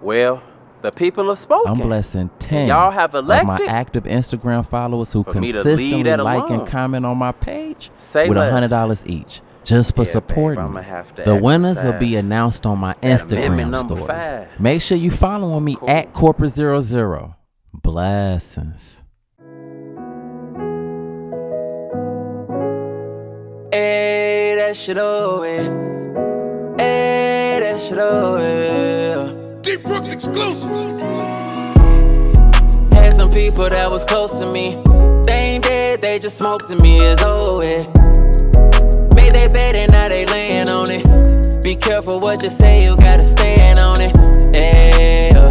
Well, the people have spoken. I'm blessing 10 y'all have elected of my active Instagram followers who for me to consistently leave that like alone. and comment on my page Say with less. $100 each. Just for Yeah, supporting babe, me. I'ma have to The winners will be exercise announced on my that Instagram amendment number story. 5. Make sure you following me Cool. at Korporate00. Blessings. Hey, that shit over. Hey, that shit over. D Brooks exclusive. Had some people that was close to me. They ain't dead, they just smoked to me. It's over. Made they bed and now they laying on it. Be careful what you say, you gotta stand on it. Yeah,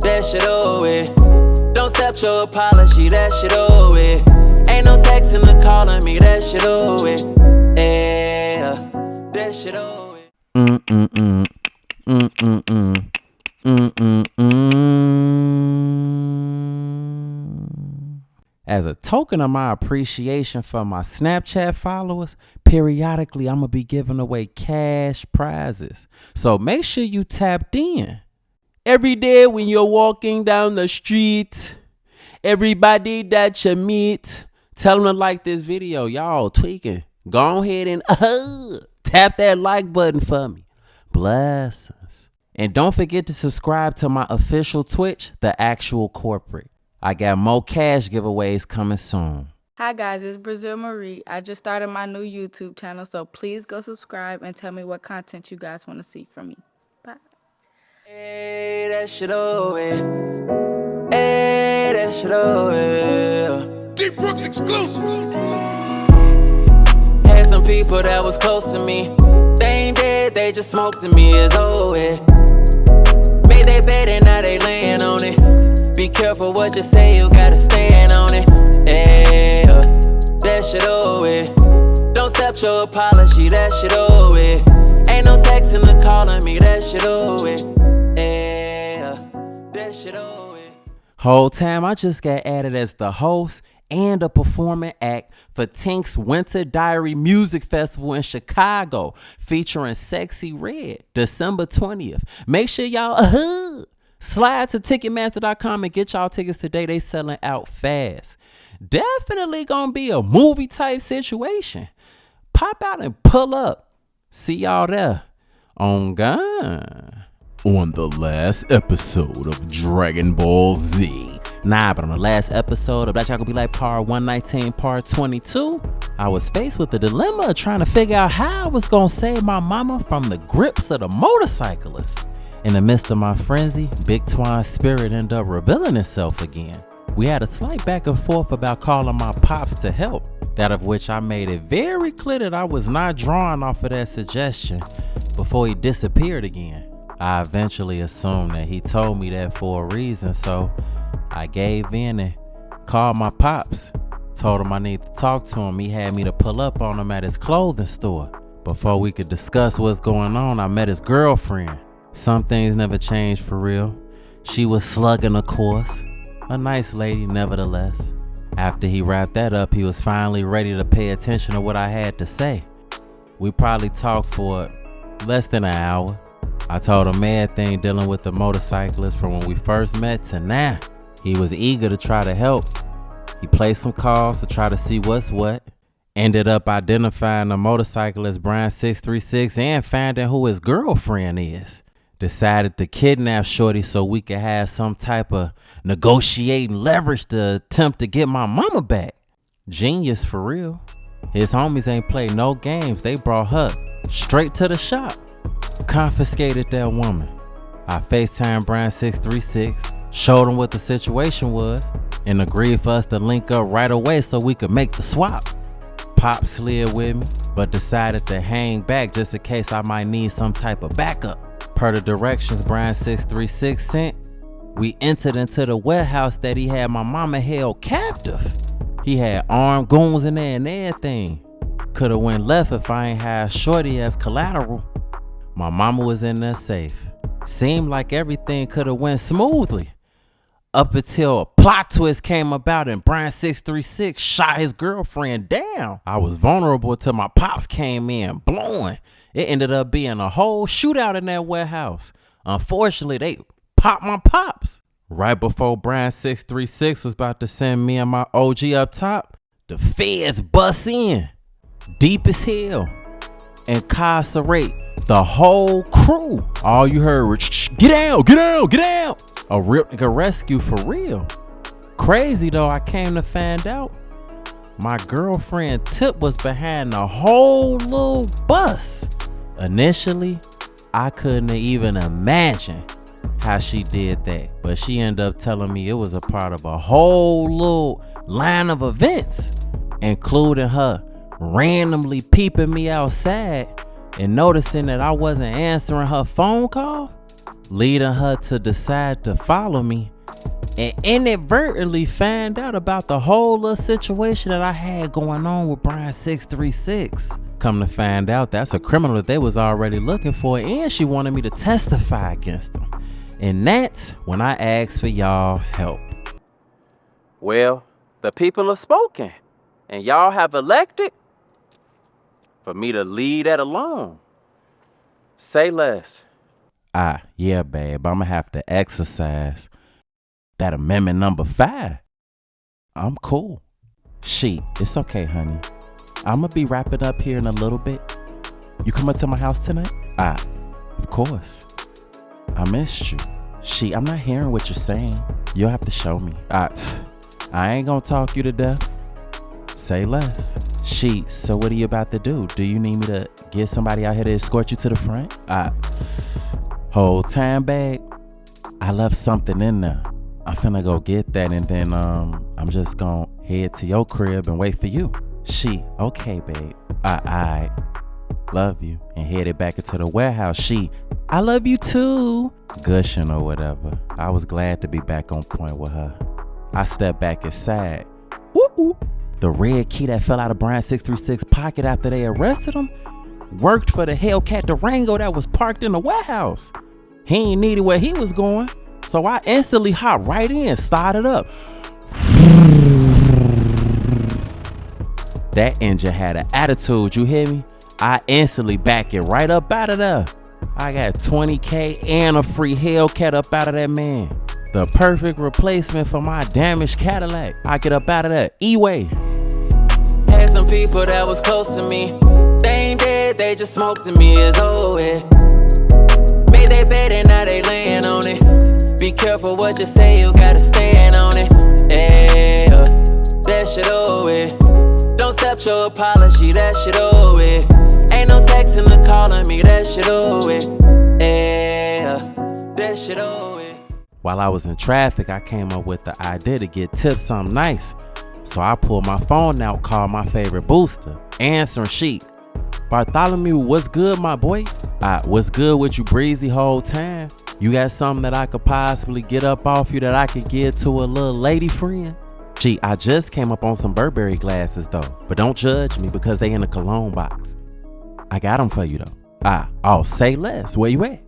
that shit over. Don't accept your apology, that shit over. Ain't no texting or calling me, that shit over. Yeah, that shit over. As a token of my appreciation for my Snapchat followers, periodically I'm going to be giving away cash prizes. So make sure you tapped in. Every day when you're walking down the street, everybody that you meet, tell them to like this video. Y'all tweaking. Go ahead and tap that like button for me. Blessings. And don't forget to subscribe to my official Twitch, The Actual Korporate. I got more cash giveaways coming soon. Hi guys, it's Brazil Marie. I just started my new YouTube channel, so please go subscribe and tell me what content you guys want to see from me. Bye. Hey, that shit over. Hey, that shit over. D Brooks exclusive. Had some people that was close to me. They ain't dead, they just smoked to me. It's over. Made they bed and now they laying on it. Be careful what you say, you gotta stand on it. Yeah, that shit over. Don't accept your apology, that shit over. Ain't no texting or calling me, that shit over. Yeah, that shit over. Whole time I just got added as the host and a performing act for Tink's Winter Diary Music Festival in Chicago, featuring Sexy Red, December 20th. Make sure y'all slide to Ticketmaster.com and get y'all tickets today. They selling out fast. Definitely gonna be a movie type situation. Pop out and pull up. See y'all there. On God. On the last episode of Dragon Ball Z. But on the last episode of That Y'all Gonna Be Like Part 119, Part 22, I was faced with the dilemma of trying to figure out how I was gonna save my mama from the grips of the motorcyclists. In the midst of my frenzy, Big Twine's spirit ended up revealing itself again. We had a slight back and forth about calling my pops to help, that of which I made it very clear that I was not drawing off of that suggestion before he disappeared again. I eventually assumed that he told me that for a reason, so I gave in and called my pops. Told him I need to talk to him. He had me to pull up on him at his clothing store. Before we could discuss what's going on, I met his girlfriend. Some things never changed for real. She was slugging, of course. A nice lady, nevertheless. After he wrapped that up, he was finally ready to pay attention to what I had to say. We probably talked for less than an hour. I told him everything dealing with the motorcyclist from when we first met to now. He was eager to try to help. He placed some calls to try to see what's what. Ended up identifying the motorcyclist Brian 636 and finding who his girlfriend is. Decided to kidnap Shorty so we could have some type of negotiating leverage to attempt to get my mama back. Genius for real. His homies ain't played no games. They brought her straight to the shop. Confiscated that woman. I FaceTimed Brian 636, showed him what the situation was, and agreed for us to link up right away so we could make the swap. Pop slid with me, but decided to hang back just in case I might need some type of backup. Per the directions Brian 636 sent, we entered into the warehouse that he had my mama held captive. He had armed goons in there and everything. Could've went left if I ain't had Shorty as collateral. My mama was in there safe. Seemed like everything could've went smoothly. Up until a plot twist came about and Brian 636 shot his girlfriend down. I was vulnerable till my pops came in blowing. It ended up being a whole shootout in that warehouse. Unfortunately, they pop my pops. Right before Brian 636 was about to send me and my OG up top, the feds bust in, deep as hell, incarcerate the whole crew. All you heard was, get down, get down, get down. A real nigga rescue for real. Crazy though, I came to find out my girlfriend Tip was behind the whole little bus. Initially, I couldn't even imagine how she did that, but she ended up telling me it was a part of a whole little line of events, including her randomly peeping me outside and noticing that I wasn't answering her phone call, leading her to decide to follow me and inadvertently find out about the whole little situation that I had going on with Brian 636. Come to find out, that's a criminal that they was already looking for, and she wanted me to testify against him. And that's when I asked for y'all help. Well, the people have spoken, and y'all have elected for me to leave that alone. Say less. Yeah, babe, I'm gonna have to exercise that amendment number 5. I'm cool. It's okay, honey. I'm gonna be wrapping up here in a little bit. You coming to my house tonight? Of course. I missed you. I'm not hearing what you're saying. You'll have to show me. I ain't gonna talk you to death. Say less. So what are you about to do? Do you need me to get somebody out here to escort you to the front? Whole time, bag. I left something in there. I'm finna go get that, and then I'm just gonna head to your crib and wait for you. Okay, babe. I love you, and headed back into the warehouse. I love you too. Gushing or whatever. I was glad to be back on point with her. I stepped back inside. Woo-woo. The red key that fell out of Brian 636 pocket after they arrested him worked for the Hellcat Durango that was parked in the warehouse. He ain't needed where he was going, so I instantly hopped right in, started up. That engine had an attitude, you hear me? I instantly back it right up out of there. I got $20K and a free Hellcat up out of that man. The perfect replacement for my damaged Cadillac. I get up out of that E-way. Had some people that was close to me. They ain't dead, they just smoked to me as always. Made they bed and now they laying on it. Be careful what you say, you gotta stand on it. Yeah, that shit always. Don't accept your apology, that shit always. Ain't no texting or calling me, that shit always. Yeah, that shit always. While I was in traffic, I came up with the idea to get Tip something nice. So I pulled my phone out, called my favorite booster, answering Bartholomew, what's good, my boy? What's good with you, Breezy, whole time? You got something that I could possibly get up off you that I could give to a little lady friend? I just came up on some Burberry glasses though, but don't judge me because they in the cologne box. I got them for you though. Say less, where you at?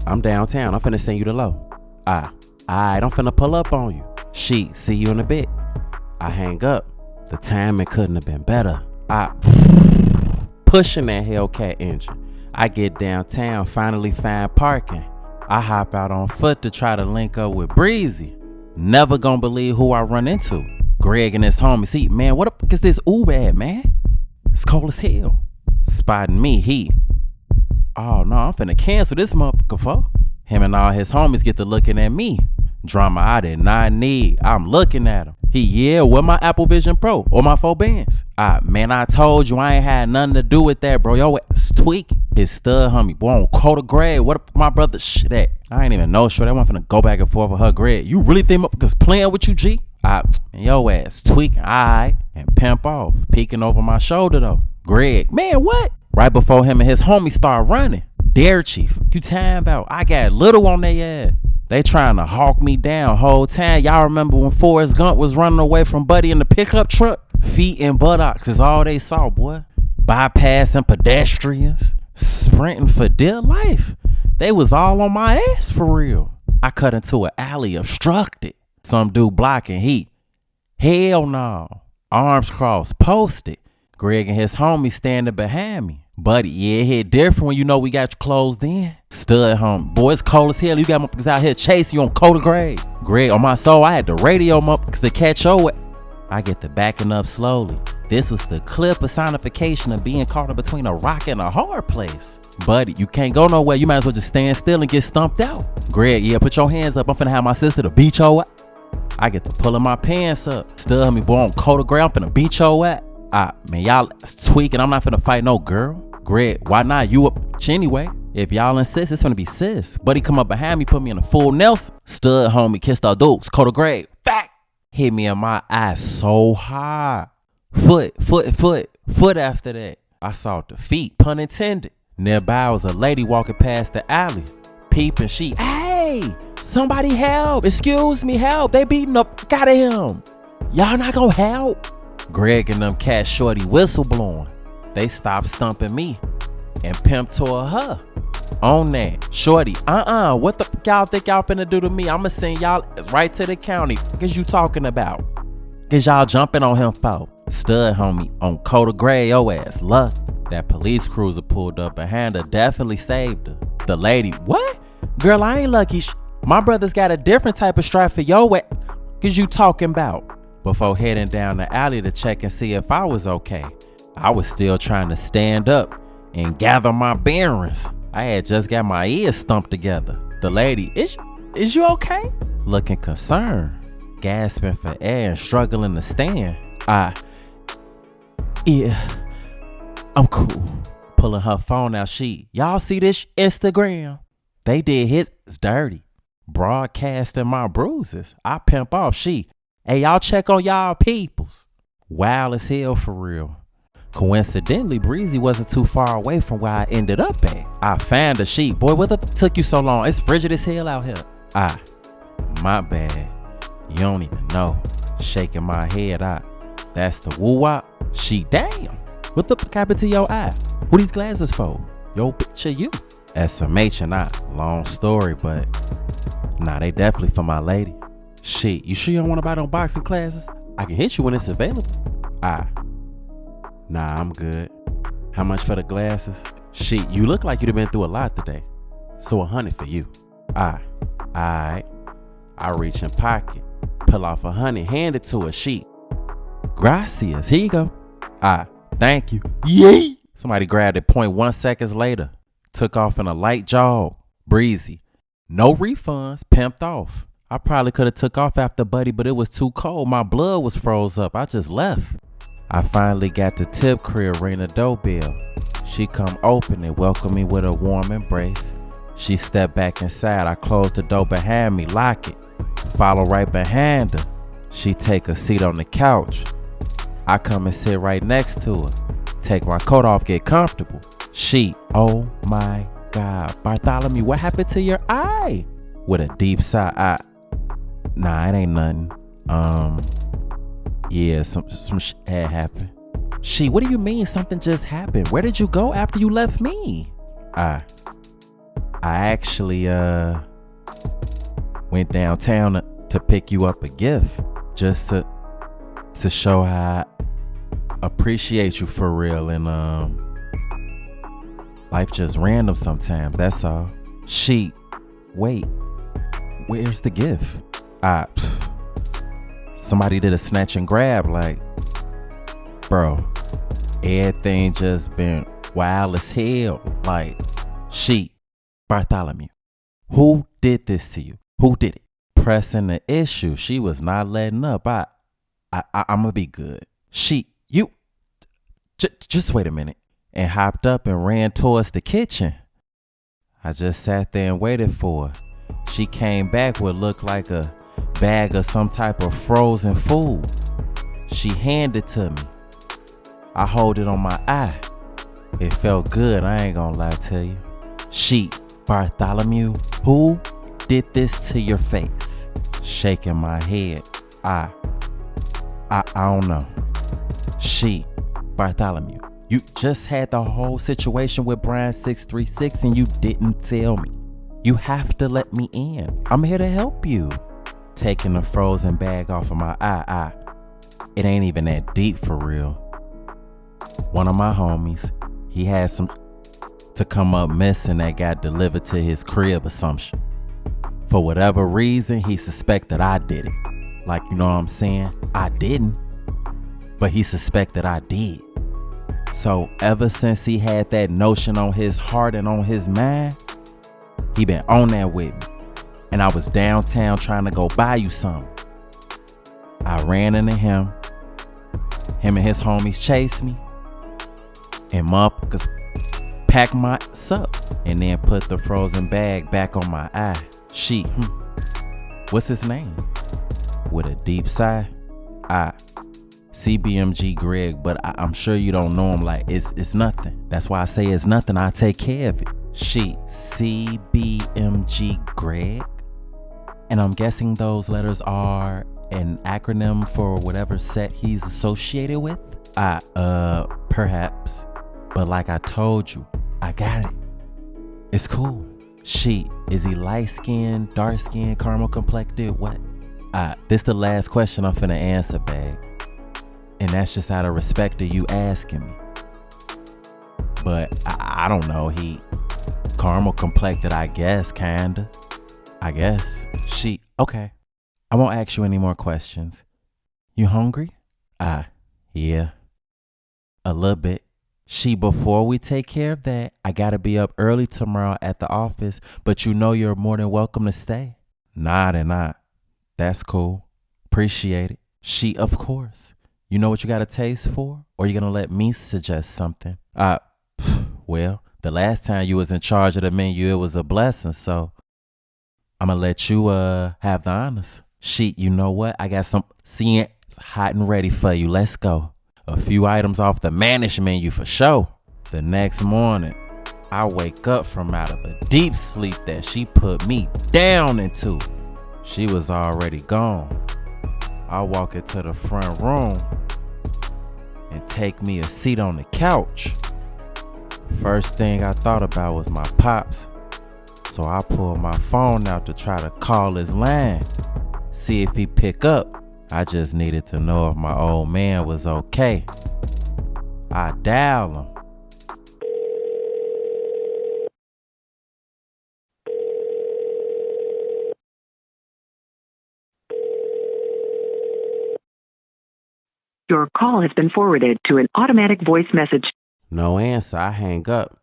I'm downtown, I'm finna send you the low. Alright, I'm finna pull up on you. See you in a bit. I hang up. The timing couldn't have been better. Pushing that Hellcat engine. I get downtown, finally find parking. I hop out on foot to try to link up with Breezy. Never gonna believe who I run into. Greg and his homies. Man, what the fuck is this Uber at, man? It's cold as hell. Spotting me, oh no, I'm finna cancel this motherfucker for. Him and all his homies get to looking at me. Drama I did not need. I'm looking at him. With my Apple Vision Pro or my 4 bands. Man, I told you I ain't had nothing to do with that, bro. Yo ass tweaking. His stud homie, boy, on Coda Greg. What my brother shit at? I ain't even know shit. I wasn't finna go back and forth with her, Greg. You really think motherfuckers playing with you, G? Yo ass tweaking, alright, and pimp off. Peeking over my shoulder though. Greg, man, what? Right before him and his homie start running. Dare Chief, you time about? I got little on their ass. They trying to hawk me down whole time. Y'all remember when Forrest Gump was running away from Buddy in the pickup truck? Feet and buttocks is all they saw, boy. Bypassing pedestrians, sprinting for dear life. They was all on my ass for real. I cut into an alley obstructed. Some dude blocking heat. Hell no. Arms crossed, posted. Greg and his homie standing behind me. Buddy, yeah, it hit different when you know we got you closed in. Stud home. Boy, it's cold as hell. You got motherfuckers out here chasing you on Coda Grade. Greg, on my soul, I had the radio motherfuckers to catch your. I get to backing up slowly. This was the clear personification of being caught in between a rock and a hard place. Buddy, you can't go nowhere. You might as well just stand still and get stumped out. Greg, yeah, put your hands up. I'm finna have my sister to beat your ass. I get to pulling my pants up. Stud me, boy, on Coda Grade. I'm finna beat your ass. Man, y'all tweaking. I'm not finna fight no girl. Greg, why not? You up anyway. If y'all insist, it's finna be sis. Buddy come up behind me, put me in a full Nelson. Stud homie, kissed our dukes. Coda Grade. Back. Hit me in my eye so hard. Foot after that. I saw the feet, pun intended. Nearby was a lady walking past the alley. Peeping, she, hey, somebody help. Excuse me, help. They beating up, got him. Y'all not gonna help? Greg and them cats shorty whistleblowing. They stopped stumping me and pimp toward her. On that, shorty, what the y'all think y'all finna do to me? I'ma send y'all right to the county. What you talking about? Cause y'all jumping on him for. Stud homie on Coda Grade, your ass luck. That police cruiser pulled up behind her, definitely saved her. The lady, what? Girl, I ain't lucky. My brother's got a different type of strap for your ass. Cause you talking about? Before heading down the alley to check and see if I was okay, I was still trying to stand up and gather my bearings. I had just got my ears stumped together. The lady, is you okay? Looking concerned, gasping for air and struggling to stand. Yeah, I'm cool. Pulling her phone out, y'all see this Instagram? They did his dirty. Broadcasting my bruises. I pimp off, hey, y'all check on y'all peoples. Wild as hell for real. Coincidentally, Breezy wasn't too far away from where I ended up at. I found a boy, what the took you so long? It's frigid as hell out here. My bad. You don't even know. Shaking my head, that's the woo-wop. Damn. What the happened to your eye? Who these glasses for? Yo, bitch, you. SMH and long story, but nah, they definitely for my lady. You sure you don't want to buy no boxing classes? I can hit you when it's available. Nah, I'm good. How much for the glasses? You look like you've been through a lot today. So 100 for you. Alright. I reach in pocket, pull off 100, hand it to her. Gracias. Here you go. Thank you. Yay! Somebody grabbed it 0.1 seconds later. Took off in a light jog. Breezy. No refunds. Pimped off. I probably could have took off after Buddy, but it was too cold. My blood was froze up. I just left. I finally got to tip crib, ring the doorbell. She come open it, welcome me with a warm embrace. She stepped back inside. I closed the door behind me, lock it. Follow right behind her. She take a seat on the couch. I come and sit right next to her. Take my coat off, get comfortable. Oh my God, Bartholomew, what happened to your eye? With a deep sigh, nah, it ain't nothing. Yeah, some shit had happened. What do you mean something just happened? Where did you go after you left me? I actually went downtown to pick you up a gift, just to show how I appreciate you for real. And life just random sometimes, that's all. Wait, where's the gift? Somebody did a snatch and grab, like, bro, everything just been wild as hell. Like, Bartholomew, who did this to you? Who did it? Pressing the issue. She was not letting up. I'ma be good. You just wait a minute. And hopped up and ran towards the kitchen. I just sat there and waited for her. She came back with looked like a bag of some type of frozen food. She handed to me. I hold it on my eye. It felt good, I ain't gonna lie to you. Bartholomew, who did this to your face? Shaking my head. I don't know. Bartholomew, you just had the whole situation with Brian 636 and you didn't tell me. You have to let me in. I'm here to help you. Taking the frozen bag off of my eye. It ain't even that deep for real. One of my homies, he had some to come up missing that got delivered to his crib or some shit. For whatever reason, he suspected I did it. Like, you know what I'm saying? I didn't, but he suspected I did. So ever since he had that notion on his heart and on his mind, he been on that with me. And I was downtown trying to go buy you something. I ran into him. Him and his homies chased me. And motherfuckers packed my up and then put the frozen bag back on my eye. What's his name? With a deep sigh, CBMG Greg, but I'm sure you don't know him. Like, it's nothing. That's why I say it's nothing. I take care of it. CBMG Greg. And I'm guessing those letters are an acronym for whatever set he's associated with. Perhaps. But like I told you, I got it. It's cool. Is he light-skinned, dark-skinned, caramel complected? What? This the last question I'm finna answer, babe. And that's just out of respect to you asking me. But I don't know. He caramel complected, I guess, kinda. I guess. Okay. I won't ask you any more questions. You hungry? Yeah. A little bit. Before we take care of that, I gotta be up early tomorrow at the office, but you know you're more than welcome to stay. Nah, they're not. That's cool. Appreciate it. Of course. You know what you got a taste for? Or you gonna let me suggest something? Well, the last time you was in charge of the menu, it was a blessing, so I'm gonna let you have the honors. You know what? I got some seeing hot and ready for you. Let's go. A few items off the managed menu for sure. The next morning, I wake up from out of a deep sleep that she put me down into. She was already gone. I walk into the front room and take me a seat on the couch. First thing I thought about was my pops. So I pulled my phone out to try to call his line, see if he pick up. I just needed to know if my old man was okay. I dial him. Your call has been forwarded to an automatic voice message. No answer. I hang up.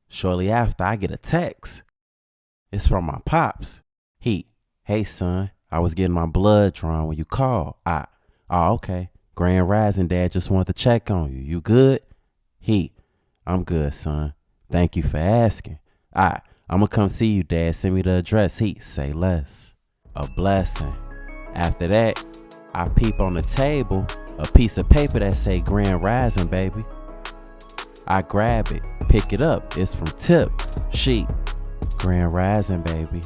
Shortly after, I get a text. It's from my pops. Hey son, I was getting my blood drawn when you called. Okay. Grand Rising, Dad just wanted to check on you. You good? I'm good, son. Thank you for asking. I'm gonna come see you, Dad. Send me the address. Say less. A blessing. After that, I peep on the table, a piece of paper that say Grand Rising, baby. I grab it, pick it up. It's from Tip. Grand Rising, baby.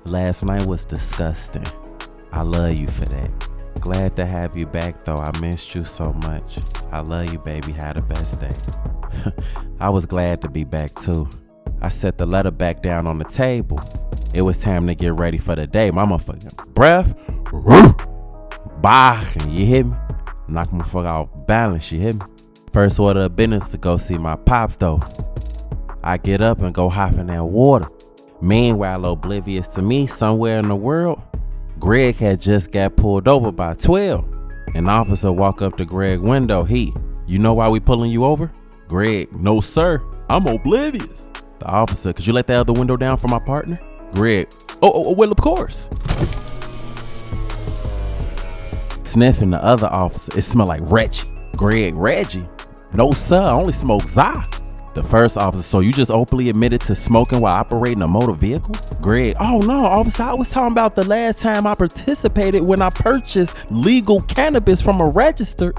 Last night was disgusting. I love you for that. Glad to have you back, though. I missed you so much. I love you, baby. Have the best day. I was glad to be back, too. I set the letter back down on the table. It was time to get ready for the day. My motherfucking breath. Bah, you hear me? Knock my fuck off balance, you hear me? First order of business to go see my pops, though. I get up and go hop in that water. Meanwhile, oblivious to me, somewhere in the world, Greg had just got pulled over by 12. An officer walk up to Greg's window. You know why we pulling you over? Greg, no sir, I'm oblivious. The officer, could you let the other window down for my partner? Greg, oh, well, of course. Sniffing the other officer, it smelled like Reggie. Greg, Reggie? No sir, I only smoke Za. The first officer, so you just openly admitted to smoking while operating a motor vehicle? Greg, oh no, officer, I was talking about the last time I participated when I purchased legal cannabis from a registered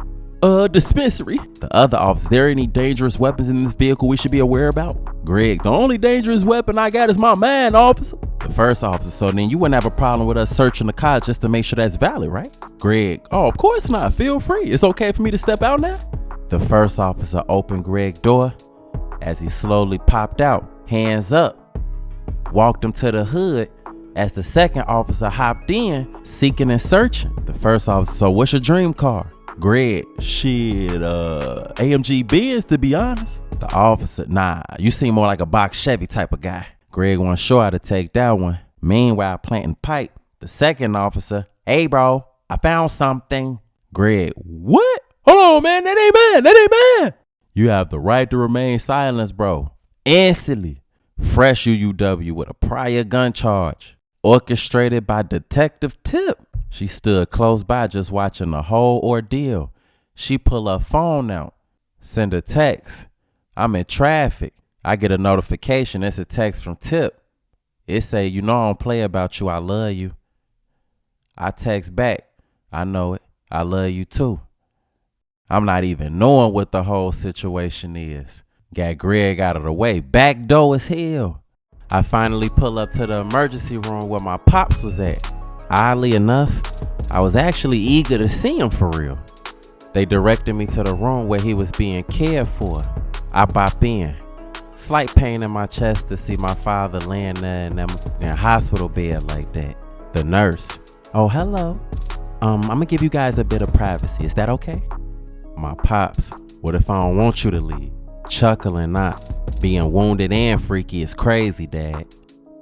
dispensary. The other officer, there any dangerous weapons in this vehicle we should be aware about? Greg, the only dangerous weapon I got is my mind, officer. The first officer, so then you wouldn't have a problem with us searching the car just to make sure that's valid, right? Greg, oh, of course not. Feel free. It's okay for me to step out now? The first officer opened Greg's door. As he slowly popped out, hands up, walked him to the hood as the second officer hopped in, seeking and searching. The first officer, so what's your dream car? Greg, AMG Benz, to be honest. The officer, nah, you seem more like a box Chevy type of guy. Greg wasn't sure how to take that one. Meanwhile, planting pipe, the second officer, hey bro, I found something. Greg, what? Hold on, man, that ain't mine. You have the right to remain silent, bro. Instantly, fresh UUW with a prior gun charge, orchestrated by Detective Tip. She stood close by just watching the whole ordeal. She pull her phone out, send a text. I'm in traffic. I get a notification. It's a text from Tip. It say, you know I don't play about you. I love you. I text back. I know it. I love you too. I'm not even knowing what the whole situation is. Got Greg out of the way. Back door as hell. I finally pull up to the emergency room where my pops was at. Oddly enough, I was actually eager to see him for real. They directed me to the room where he was being cared for. I bop in. Slight pain in my chest to see my father laying there in a hospital bed like that. The nurse. Oh, hello. I'm gonna give you guys a bit of privacy. Is that okay? My pops. What if I don't want you to leave? Chuckling, not being wounded and freaky is crazy, Dad.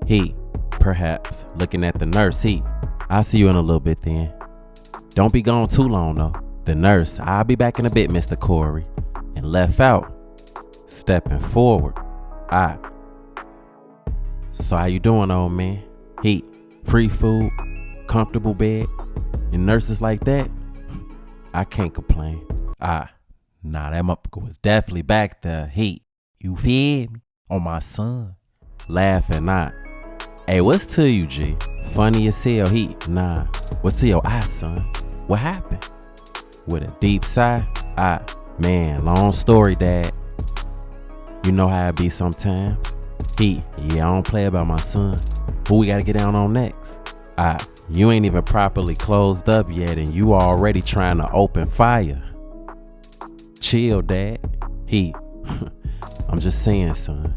He, perhaps, looking at the nurse. He, I'll see you in a little bit then. Don't be gone too long though. The nurse, I'll be back in a bit, Mr. Corey. And left out. Stepping forward. So how you doing, old man? He, free food, comfortable bed, and nurses like that? I can't complain. Nah, that motherfucker was definitely back there. He, you feel me? On my son. Laughing, Hey, what's to you, G? Funny as hell. He, nah. What's to your eye, son? What happened? With a deep sigh. Man, long story, Dad. You know how it be sometimes. He, yeah, I don't play about my son. Who we gotta get down on next? You ain't even properly closed up yet and you already trying to open fire. Chill, Dad. He, I'm just saying, son.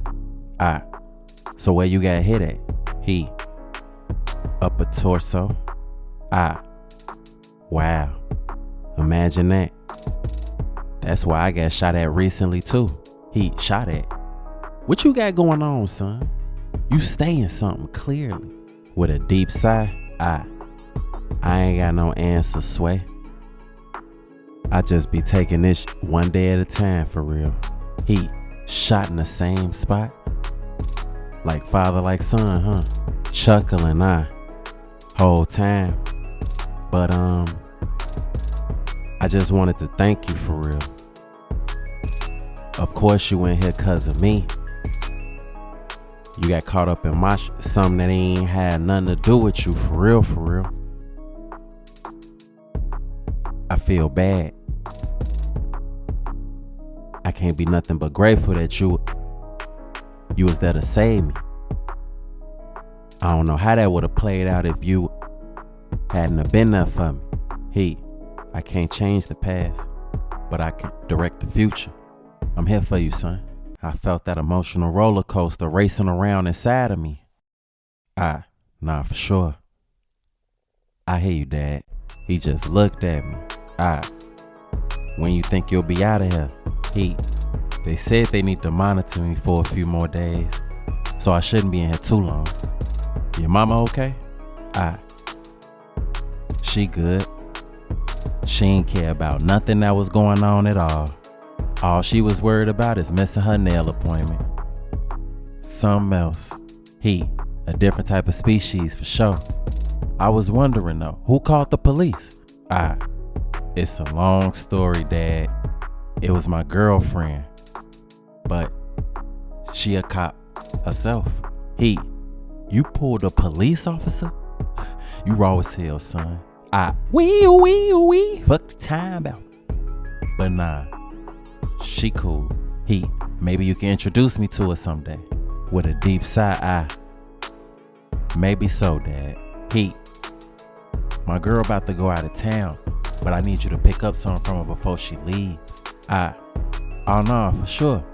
So where you got hit at? He, upper torso. Wow. Imagine that. That's why I got shot at recently too. He, shot at. What you got going on, son? You staying something clearly. With a deep sigh, I ain't got no answer, Sway. I just be taking this one day at a time for real. He, shot in the same spot. Like father, like son, huh? Chuckling, whole time. But I just wanted to thank you for real. Of course you in here cause of me. You got caught up in my something that ain't had nothing to do with you, for real, for real. I feel bad. I can't be nothing but grateful that you was there to save me. I don't know how that would have played out if you hadn't have been there for me. I can't change the past, but I can direct the future. I'm here for you, son. I felt that emotional roller coaster racing around inside of me. Nah, for sure. I hear you, Dad. He just looked at me. When you think you'll be out of here? They said they need to monitor me for a few more days, so I shouldn't be in here too long. Your mama okay? She good. She ain't care about nothing that was going on at all. All she was worried about is missing her nail appointment. Something else. A different type of species for sure. I was wondering though, who called the police? It's a long story, Dad. It was my girlfriend, but she a cop herself. You pulled a police officer? You raw as hell, son. Wee. Fuck the time out. But nah, she cool. Maybe you can introduce me to her someday. With a deep sigh, maybe so, Dad. My girl about to go out of town, but I need you to pick up something from her before she leaves. Oh no, for sure.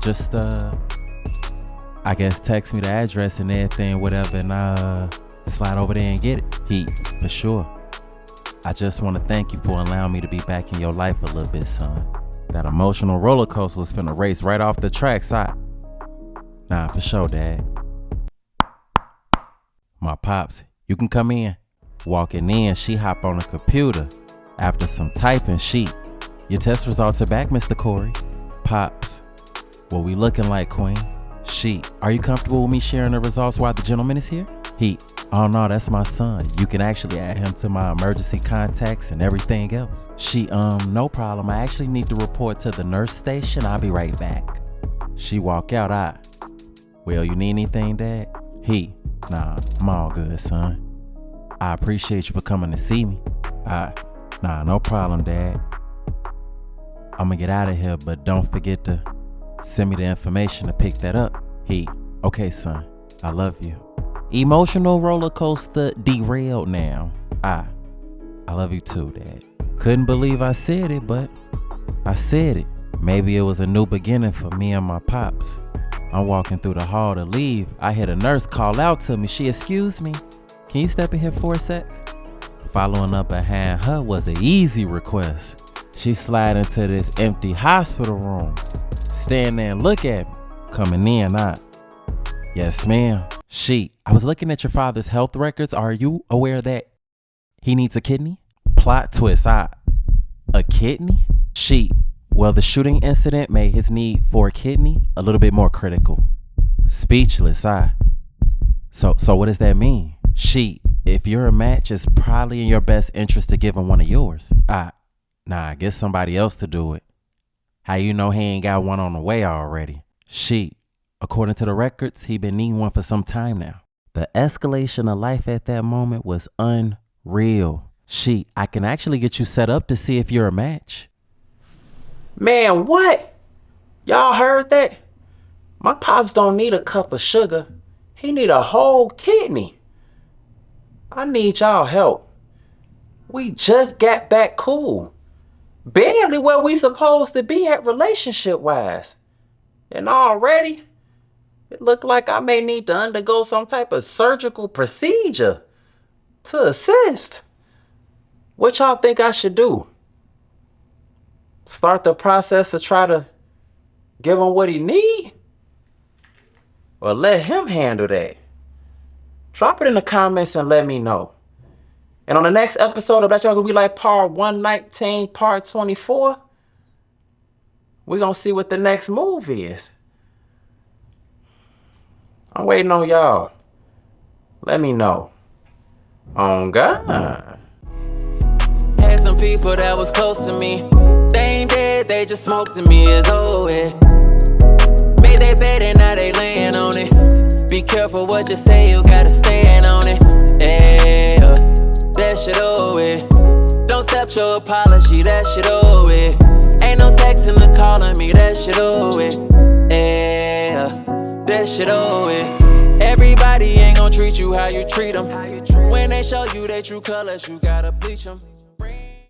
Just I guess text me the address and everything, whatever, and slide over there and get it. For sure. I just want to thank you for allowing me to be back in your life a little bit, son. That emotional roller coaster was finna race right off the tracks. Nah, for sure, Dad. My pops, you can come in. Walking in, she hop on the computer. After some typing, your test results are back, Mr. Corey. Pops, what we looking like, Queen? Are you comfortable with me sharing the results while the gentleman is here? Oh no, that's my son. You can actually add him to my emergency contacts and everything else. No problem. I actually need to report to the nurse station. I'll be right back. She walk out. Well, you need anything, Dad? Nah, I'm all good, son. I appreciate you for coming to see me. Nah, no problem, Dad. I'm gonna get out of here, but don't forget to send me the information to pick that up. Okay, son, I love you. Emotional roller coaster derailed now. I love you too, Dad. Couldn't believe I said it, but I said it. Maybe it was a new beginning for me and my pops. I'm walking through the hall to leave. I hear the nurse call out to me. Excuse me, can you step in here for a sec? Following up behind her was an easy request. She slid into this empty hospital room. Stand there and look at me. Coming in, Yes, ma'am. I was looking at your father's health records. Are you aware that he needs a kidney? Plot twist, a kidney? Well, the shooting incident made his need for a kidney a little bit more critical. Speechless, So what does that mean? If you're a match, it's probably in your best interest to give him one of yours. Nah, get somebody else to do it. How you know he ain't got one on the way already? According to the records, he been needing one for some time now. The escalation of life at that moment was unreal. I can actually get you set up to see if you're a match. Man, what? Y'all heard that? My pops don't need a cup of sugar. He need a whole kidney. I need y'all help. We just got back cool. Barely where we supposed to be at relationship-wise. And already, it look like I may need to undergo some type of surgical procedure to assist. What y'all think I should do? Start the process to try to give him what he need? Or let him handle that? Drop it in the comments and let me know. And on the next episode, I bet y'all gonna be like part 119, part 24. We're gonna see what the next move is. I'm waiting on y'all. Let me know. On God. Had some people that was close to me. They ain't dead, they just smoked to me as always. Made they bed and now they laying on it. Be careful what you say, you gotta stand on it. Yeah, that shit over. Don't accept your apology, that shit over. Ain't no texting or calling me, that shit over. Yeah, that shit over. Everybody ain't gon' treat you how you treat them. When they show you their true colors, you gotta bleach them.